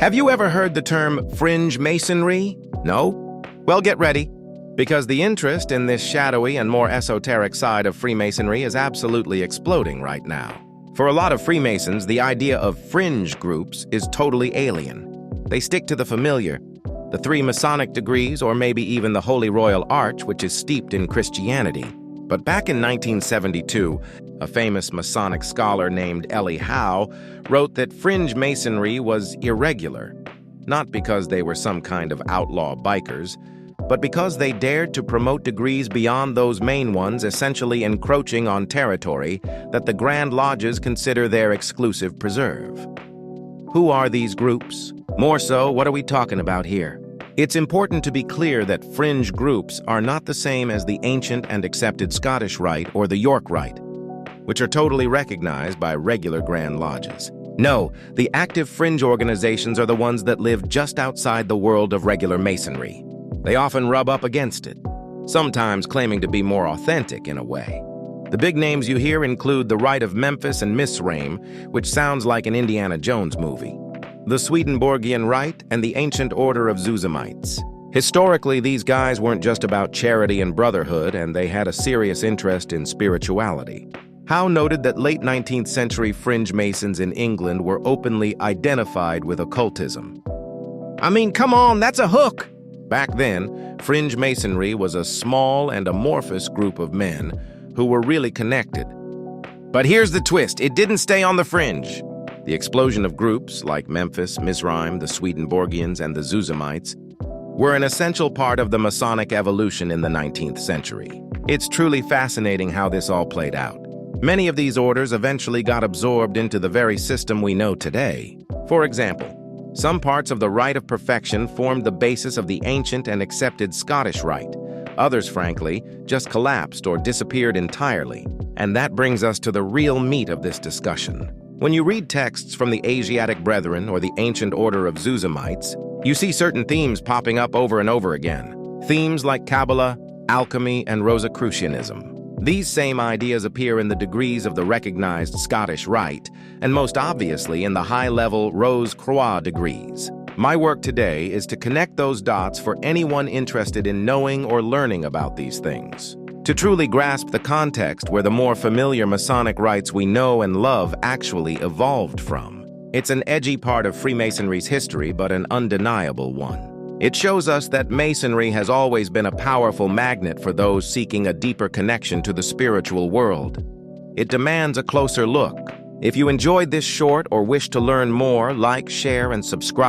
Have you ever heard the term fringe masonry? No? Well, get ready, because the interest in this shadowy and more esoteric side of Freemasonry is absolutely exploding right now. For a lot of Freemasons, the idea of fringe groups is totally alien. They stick to the familiar, the 3 Masonic degrees, or maybe even the Holy Royal Arch, which is steeped in Christianity. But back in 1972, a famous Masonic scholar named Ellie Howe wrote that fringe masonry was irregular, not because they were some kind of outlaw bikers, but because they dared to promote degrees beyond those main ones, essentially encroaching on territory that the Grand Lodges consider their exclusive preserve. Who are these groups? More so, what are we talking about here? It's important to be clear that fringe groups are not the same as the ancient and accepted Scottish Rite or the York Rite, which are totally recognized by regular Grand Lodges. No, the active fringe organizations are the ones that live just outside the world of regular Masonry. They often rub up against it, sometimes claiming to be more authentic in a way. The big names you hear include the Rite of Memphis and Masonry, which sounds like an Indiana Jones movie, the Swedenborgian Rite, and the Ancient Order of Zuzumites. Historically, these guys weren't just about charity and brotherhood, and they had a serious interest in spirituality. Howe noted that late 19th century fringe masons in England were openly identified with occultism. I mean, come on, that's a hook! Back then, fringe masonry was a small and amorphous group of men who were really connected. But here's the twist, it didn't stay on the fringe. The explosion of groups like Memphis, Masonry, the Swedenborgians, and the Zuzumites were an essential part of the Masonic evolution in the 19th century. It's truly fascinating how this all played out. Many of these orders eventually got absorbed into the very system we know today. For example, some parts of the Rite of Perfection formed the basis of the ancient and accepted Scottish Rite. Others, frankly, just collapsed or disappeared entirely. And that brings us to the real meat of this discussion. When you read texts from the Asiatic Brethren or the Ancient Order of Zuzumites, you see certain themes popping up over and over again. Themes like Kabbalah, alchemy, and Rosicrucianism. These same ideas appear in the degrees of the recognized Scottish Rite, and most obviously in the high-level Rose Croix degrees. My work today is to connect those dots for anyone interested in knowing or learning about these things, to truly grasp the context where the more familiar Masonic rites we know and love actually evolved from. It's an edgy part of Freemasonry's history, but an undeniable one. It shows us that Masonry has always been a powerful magnet for those seeking a deeper connection to the spiritual world. It demands a closer look. If you enjoyed this short or wish to learn more, like, share, and subscribe.